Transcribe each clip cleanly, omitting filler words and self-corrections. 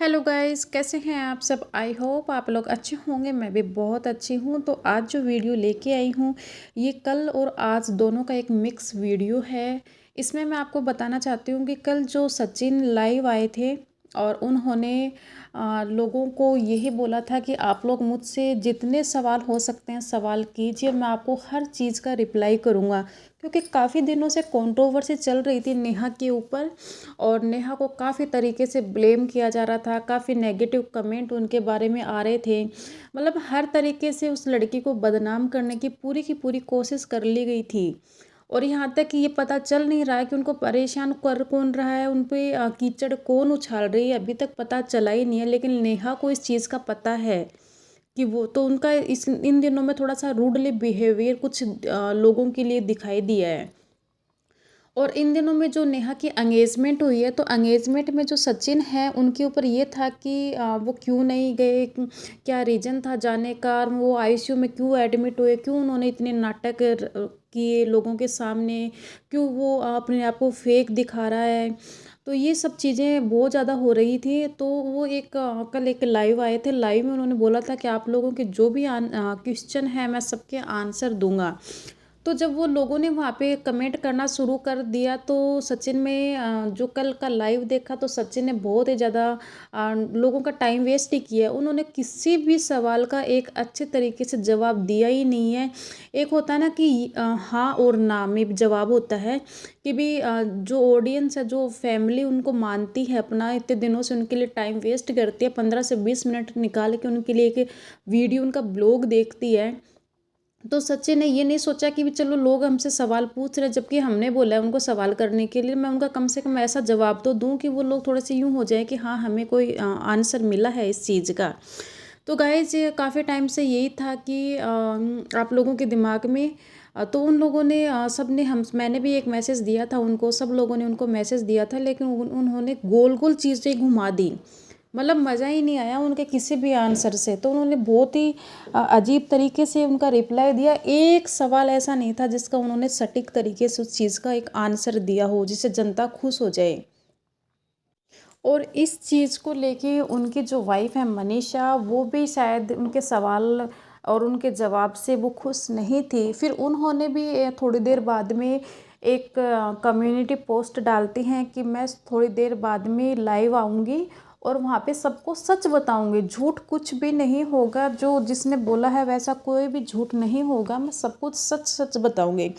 Hello guys, कैसे हैं आप सब। आई होप आप लोग अच्छे होंगे। मैं भी बहुत अच्छी हूँ। तो आज जो वीडियो लेके आई हूँ, ये कल और आज दोनों का एक मिक्स वीडियो है। इसमें मैं आपको बताना चाहती हूँ कि कल जो सचिन लाइव आए थे और उन्होंने लोगों को यही बोला था कि आप लोग मुझसे जितने सवाल हो सकते हैं सवाल कीजिए, मैं आपको हर चीज़ का रिप्लाई करूँगा। क्योंकि काफ़ी दिनों से कंट्रोवर्सी चल रही थी नेहा के ऊपर और नेहा को काफ़ी तरीके से ब्लेम किया जा रहा था, काफ़ी नेगेटिव कमेंट उनके बारे में आ रहे थे। मतलब हर तरीके से उस लड़की को बदनाम करने की पूरी कोशिश कर ली गई थी। और यहाँ तक कि ये पता चल नहीं रहा है कि उनको परेशान कर कौन रहा है, उन पे कीचड़ कौन उछाल रही है, अभी तक पता चला ही नहीं है। लेकिन नेहा को इस चीज़ का पता है कि वो तो उनका इस इन दिनों में थोड़ा सा रूडली बिहेवियर कुछ लोगों के लिए दिखाई दिया है। और इन दिनों में जो नेहा की एंगेजमेंट हुई है, तो एंगेजमेंट में जो सचिन है उनके ऊपर ये था कि वो क्यों नहीं गए, क्या रीज़न था जाने का, वो आईसीयू में क्यों एडमिट हुए, क्यों उन्होंने इतने नाटक किए लोगों के सामने, क्यों वो अपने आप को फेक दिखा रहा है। तो ये सब चीज़ें बहुत ज़्यादा हो रही थी। तो वो कल एक लाइव आए थे। लाइव में उन्होंने बोला था कि आप लोगों के जो भी क्वेश्चन है मैं सबके आंसर दूंगा। तो जब वो लोगों ने वहाँ पे कमेंट करना शुरू कर दिया, तो सचिन में जो कल का लाइव देखा तो सचिन ने बहुत ही ज़्यादा लोगों का टाइम वेस्ट ही किया। उन्होंने किसी भी सवाल का एक अच्छे तरीके से जवाब दिया ही नहीं है। एक होता है ना कि हाँ और ना में भी जवाब होता है कि भी जो ऑडियंस है, जो फैमिली उनको मानती है, अपना इतने दिनों से उनके लिए टाइम वेस्ट करती है, 15 से 20 मिनट निकाल के उनके लिए एक वीडियो उनका ब्लॉग देखती है। तो सचिन ने ये नहीं सोचा कि भी चलो लोग हमसे सवाल पूछ रहे हैं, जबकि हमने बोला है उनको सवाल करने के लिए, मैं उनका कम से कम ऐसा जवाब तो दूं कि वो लोग थोड़े से यूं हो जाए कि हाँ हमें कोई आंसर मिला है इस चीज़ का। तो गाइज ये काफ़ी टाइम से यही था कि आप लोगों के दिमाग में तो उन लोगों ने सब ने हम मैंने भी एक मैसेज दिया था उनको, सब लोगों ने उनको मैसेज दिया था, लेकिन उन्होंने गोल गोल चीज़ें घुमा दी। मतलब मज़ा ही नहीं आया उनके किसी भी आंसर से। तो उन्होंने बहुत ही अजीब तरीके से उनका रिप्लाई दिया। एक सवाल ऐसा नहीं था जिसका उन्होंने सटीक तरीके से उस चीज़ का एक आंसर दिया हो जिससे जनता खुश हो जाए। और इस चीज़ को लेके उनकी जो वाइफ है मनीषा, वो भी शायद उनके सवाल और उनके जवाब से वो खुश नहीं थी। फिर उन्होंने भी थोड़ी देर बाद में एक कम्युनिटी पोस्ट डालती हैं कि मैं थोड़ी देर बाद में लाइव आऊँगी और वहाँ पे सबको सच बताऊँगी, झूठ कुछ भी नहीं होगा, जो जिसने बोला है वैसा कोई भी झूठ नहीं होगा, मैं सब कुछ सच सच बताऊँगी।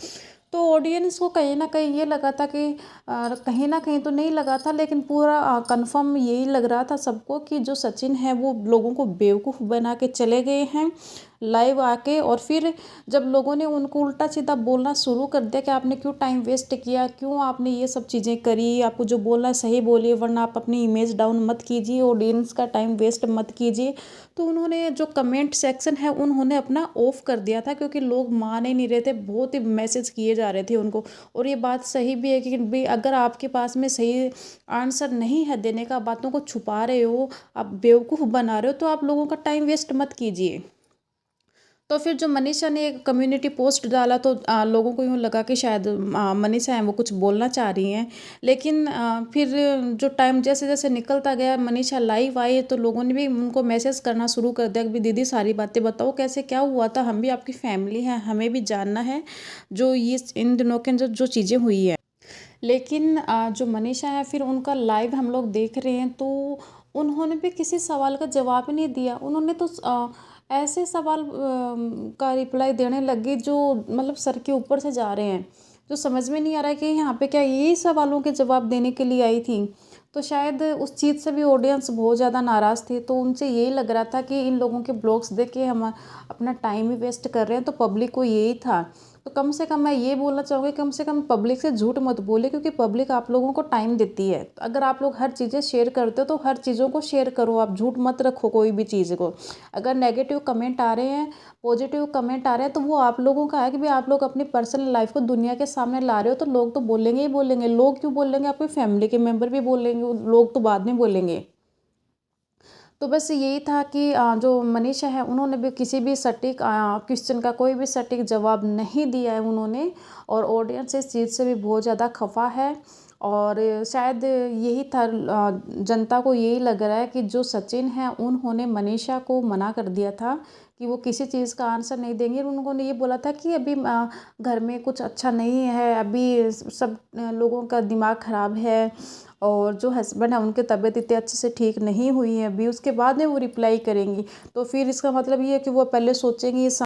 तो ऑडियंस को कहीं ना कहीं ये लगा था कि कहीं ना कहीं तो नहीं लगा था, लेकिन पूरा कंफर्म यही लग रहा था सबको कि जो सचिन है वो लोगों को बेवकूफ़ बना के चले गए हैं लाइव आके। और फिर जब लोगों ने उनको उल्टा सीधा बोलना शुरू कर दिया कि आपने क्यों टाइम वेस्ट किया, क्यों आपने ये सब चीज़ें करी, आपको जो बोलना है सही बोलिए वरना आप अपनी इमेज डाउन मत कीजिए, ऑडियंस का टाइम वेस्ट मत कीजिए। तो उन्होंने जो कमेंट सेक्शन है उन्होंने अपना ऑफ कर दिया था, क्योंकि लोग मान ही नहीं रहे थे, बहुत ही मैसेज किए जा रहे थे उनको। और ये बात सही भी है कि भाई अगर आपके पास में सही आंसर नहीं है देने का, बातों को छुपा रहे हो, आप बेवकूफ़ बना रहे हो, तो आप लोगों का टाइम वेस्ट मत कीजिए। तो फिर जो मनीषा ने एक कम्युनिटी पोस्ट डाला तो लोगों को यूँ लगा कि शायद मनीषा है वो कुछ बोलना चाह रही हैं। लेकिन फिर जो टाइम जैसे जैसे निकलता गया, मनीषा लाइव आई तो लोगों ने भी उनको मैसेज करना शुरू कर दिया कि भी दीदी सारी बातें बताओ, कैसे क्या हुआ था, हम भी आपकी फैमिली हैं, हमें भी जानना है जो ये इन दिनों के जो जो चीज़ें हुई है। लेकिन जो मनीषा है फिर उनका लाइव हम लोग देख रहे हैं, तो उन्होंने भी किसी सवाल का जवाब ही नहीं दिया। उन्होंने तो ऐसे सवाल का रिप्लाई देने लगे जो मतलब सर के ऊपर से जा रहे हैं, जो समझ में नहीं आ रहा है कि यहाँ पे क्या यही सवालों के जवाब देने के लिए आई थी। तो शायद उस चीज़ से भी ऑडियंस बहुत ज़्यादा नाराज़ थे। तो उनसे यही लग रहा था कि इन लोगों के ब्लॉग्स देख के हम अपना टाइम ही वेस्ट कर रहे हैं। तो पब्लिक को यही था। तो कम से कम मैं ये बोलना चाहूँगी, कम से कम पब्लिक से झूठ मत बोले, क्योंकि पब्लिक आप लोगों को टाइम देती है। तो अगर आप लोग हर चीज़ें शेयर करते हो तो हर चीज़ों को शेयर करो, आप झूठ मत रखो कोई भी चीज़ को। अगर नेगेटिव कमेंट आ रहे हैं, पॉजिटिव कमेंट आ रहे हैं, तो वो आप लोगों का है कि भाई आप लोग अपनी पर्सनल लाइफ को दुनिया के सामने ला रहे हो, तो लोग तो बोलेंगे ही बोलेंगे। लोग क्यों बोलेंगे, आपकी फैमिली के मेम्बर भी बोलेंगे, लोग तो बाद में बोलेंगे। तो बस यही था कि जो मनीषा है उन्होंने भी किसी भी सटीक क्वेश्चन का कोई भी सटीक जवाब नहीं दिया है उन्होंने। और ऑडियंस इस चीज़ से भी बहुत ज़्यादा खफा है। और शायद यही था, जनता को यही लग रहा है कि जो सचिन हैं उन्होंने मनीषा को मना कर दिया था कि वो किसी चीज़ का आंसर नहीं देंगे। उन्होंने ये बोला था कि अभी घर में कुछ अच्छा नहीं है, अभी सब लोगों का दिमाग ख़राब है और जो हस्बैंड है उनकी तबीयत इतने अच्छे से ठीक नहीं हुई है अभी, उसके बाद में वो रिप्लाई करेंगी। तो फिर इसका मतलब ये है कि वो पहले सोचेंगी